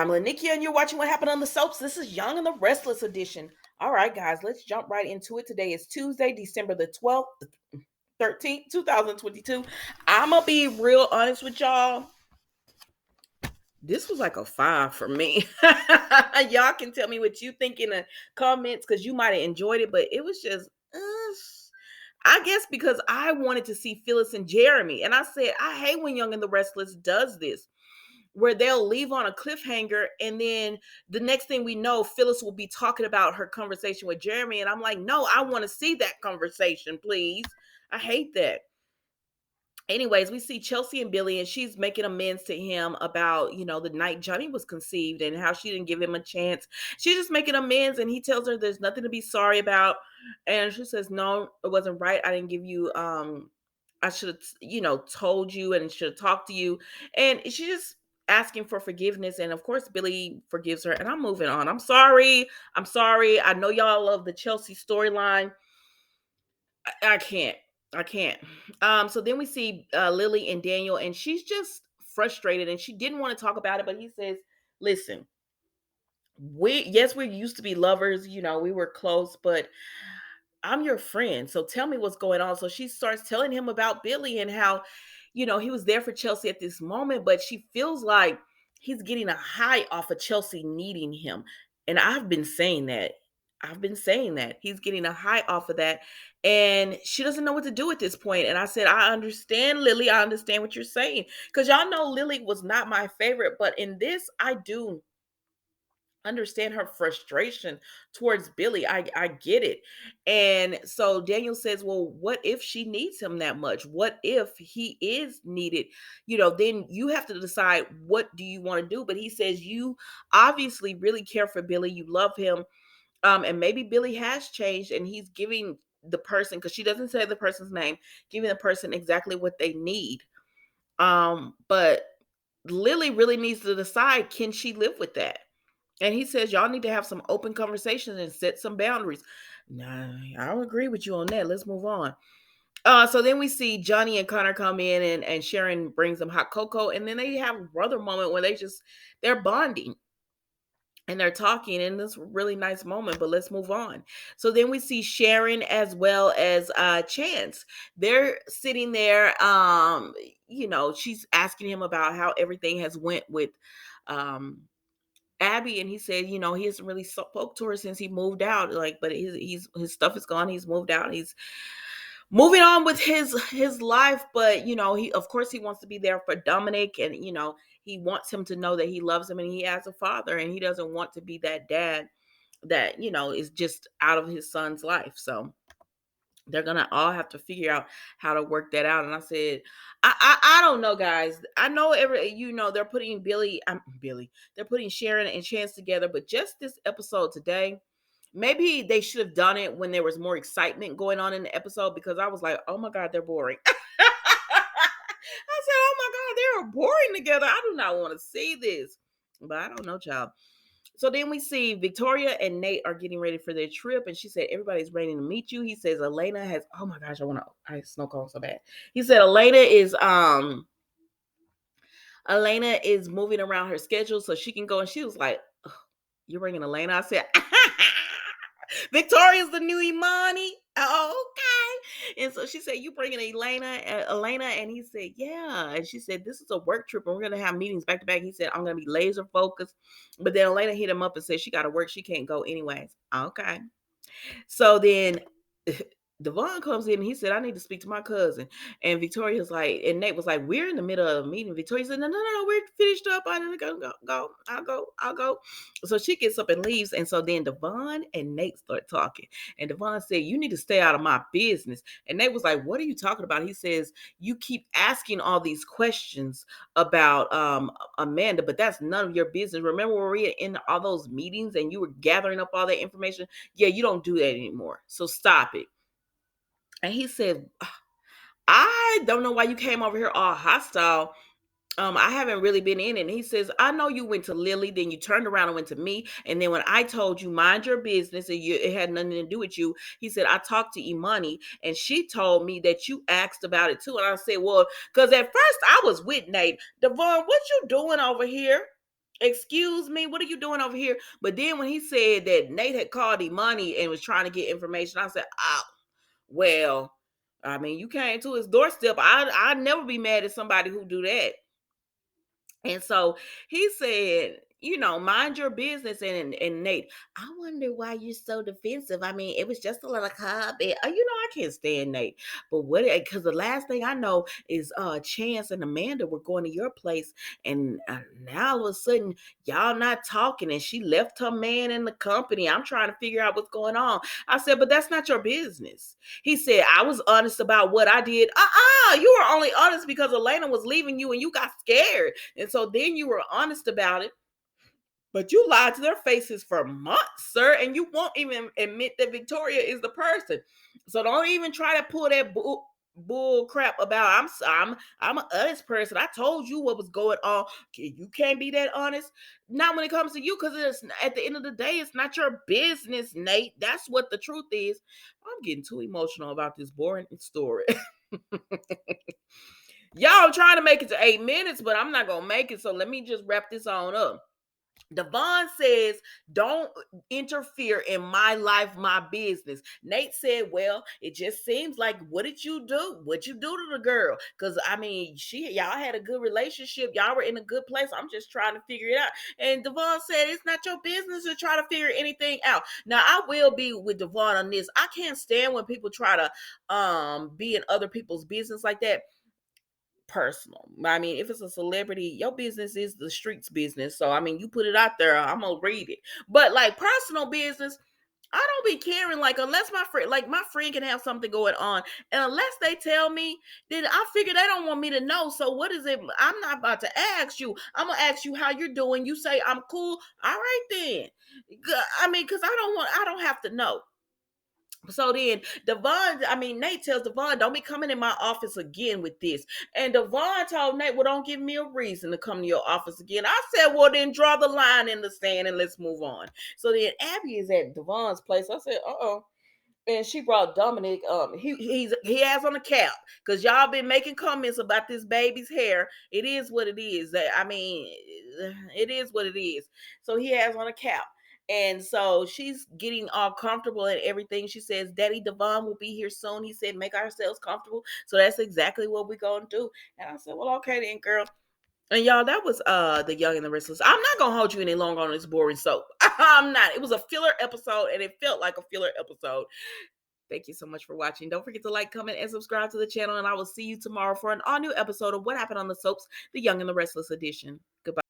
I'm Lanikia, and you're watching What Happened on the Soaps. This is Young and the Restless edition. All right, guys, let's jump right into it. Today is Tuesday, December the 12th, 13th, 2022. I'm going to be real honest with y'all. This was like a 5 for me. Y'all can tell me what you think in the comments because you might have enjoyed it, but it was just, I guess because I wanted to see Phyllis and Jeremy. And I said, I hate when Young and the Restless does this, where they'll leave on a cliffhanger and then the next thing we know, Phyllis will be talking about her conversation with Jeremy. And I'm like, no, I want to see that conversation, please. I hate that. Anyways, we see Chelsea and Billy, and she's making amends to him about, the night Johnny was conceived and how she didn't give him a chance. She's just making amends, and he tells her there's nothing to be sorry about. And she says, no, it wasn't right. I didn't give you, I should have, told you and should have talked to you. And she just asking for forgiveness. And of course, Billy forgives her. And I'm moving on. I'm sorry. I'm sorry. I know y'all love the Chelsea storyline. I can't. I can't. So then we see Lily and Daniel, and she's just frustrated and she didn't want to talk about it, but he says, listen, we used to be lovers, we were close, but I'm your friend. So tell me what's going on. So she starts telling him about Billy and how, he was there for Chelsea at this moment, but she feels like he's getting a high off of Chelsea needing him. And I've been saying that. He's getting a high off of that. And she doesn't know what to do at this point. And I said, I understand, Lily. I understand what you're saying. Because y'all know Lily was not my favorite. But in this, I do understand her frustration towards Billy. I get it. And so Daniel says, well, what if she needs him that much? What if he is needed? Then you have to decide, what do you want to do? But he says, you obviously really care for Billy. You love him. And maybe Billy has changed and he's giving the person, because she doesn't say the person's name, giving the person exactly what they need. But Lily really needs to decide, can she live with that? And he says, y'all need to have some open conversations and set some boundaries. Nah, I don't agree with you on that. Let's move on. So then we see Johnny and Connor come in, and Sharon brings them hot cocoa. And then they have a brother moment where they're bonding and they're talking in this really nice moment, but let's move on. So then we see Sharon as well as Chance. They're sitting there, she's asking him about how everything has went with Abby, and he said, he hasn't really spoke to her since he moved out. Like, but his stuff is gone. He's moved out. He's moving on with his life. But he, of course, he wants to be there for Dominic, and he wants him to know that he loves him and he has a father, and he doesn't want to be that dad that is just out of his son's life. So they're gonna all have to figure out how to work that out. And I said, I don't know, guys. I know they're putting they're putting Sharon and Chance together, but just this episode today, maybe they should have done it when there was more excitement going on in the episode, because I was like, oh my God, they're boring. I said, oh my God, they're boring together. I do not want to see this. But I don't know, child. So then we see Victoria and Nate are getting ready for their trip, and she said everybody's ready to meet you. He says Elena has, oh my gosh, I snow cone so bad. He said Elena is moving around her schedule so she can go, and she was like, you're bringing Elena? I said, Victoria's the new Imani. Oh, okay. And so she said, you bringing Elena, and he said, yeah. And she said, this is a work trip and we're going to have meetings back to back. He said, I'm going to be laser focused. But then Elena hit him up and said she got to work. She can't go anyways. Okay. So then Devon comes in and he said, I need to speak to my cousin. And Victoria's like, and Nate was like, we're in the middle of a meeting. Victoria said, no, we're finished up. I need to go. I'll go. So she gets up and leaves. And so then Devon and Nate start talking. And Devon said, you need to stay out of my business. And Nate was like, what are you talking about? He says, you keep asking all these questions about Amanda, but that's none of your business. Remember when we were in all those meetings and you were gathering up all that information? Yeah, you don't do that anymore. So stop it. And he said, I don't know why you came over here all hostile. I haven't really been in it. And he says, I know you went to Lily, then you turned around and went to me. And then when I told you, mind your business, and it had nothing to do with you, he said, I talked to Imani and she told me that you asked about it too. And I said, well, because at first I was with Nate. Devon, what you doing over here? Excuse me, what are you doing over here? But then when he said that Nate had called Imani and was trying to get information, I said, oh, well, I mean, you came to his doorstep. I'd never be mad at somebody who do that. And so he said, mind your business. And Nate, I wonder why you're so defensive. I mean, it was just a little comment. I can't stand Nate. But because the last thing I know is Chance and Amanda were going to your place, and now all of a sudden y'all not talking, and she left her man in the company. I'm trying to figure out what's going on. I said, but that's not your business. He said, I was honest about what I did. You were only honest because Elena was leaving you and you got scared. And so then you were honest about it, but you lied to their faces for months, sir, and you won't even admit that Victoria is the person. So don't even try to pull that bull crap about I'm an honest person. I told you what was going on. You can't be that honest. Not when it comes to you, because it's at the end of the day, it's not your business, Nate. That's what the truth is. I'm getting too emotional about this boring story. Y'all trying to make it to 8 minutes, but I'm not gonna make it. So let me just wrap this on up. Devon says, don't interfere in my life, my business. Nate said, well, it just seems like, what did you do? What you do to the girl? Because I mean, y'all had a good relationship. Y'all were in a good place. I'm just trying to figure it out. And Devon said, it's not your business to try to figure anything out. Now, I will be with Devon on this. I can't stand when people try to be in other people's business like that. Personal. I mean, if it's a celebrity, your business is the streets business. So I mean, you put it out there, I'm gonna read it. But like personal business, I don't be caring. Like, unless my friend can have something going on, and unless they tell me, then I figure they don't want me to know. So what is it? I'm not about to ask you. I'm gonna ask you how you're doing. You say I'm cool. All right then. I mean, because I don't have to know. So then Nate tells Devon, don't be coming in my office again with this. And Devon told Nate, well, don't give me a reason to come to your office again. I said, well, then draw the line in the sand and let's move on. So then Abby is at Devon's place. I said, uh-oh. And she brought Dominic. He has on a cap because y'all been making comments about this baby's hair. It is what it is. I mean, it is what it is. So he has on a cap. And so she's getting all comfortable and everything. She says, Daddy Devon will be here soon. He said, make ourselves comfortable. So that's exactly what we're going to do. And I said, well, okay then, girl. And y'all, that was The Young and the Restless. I'm not gonna hold you any longer on this boring soap. I'm not. It was a filler episode, and it felt like a filler episode. Thank you so much for watching. Don't forget to like, comment, and subscribe to the channel. And I will see you tomorrow for an all new episode of What Happened on the Soaps, The Young and the Restless edition. Goodbye.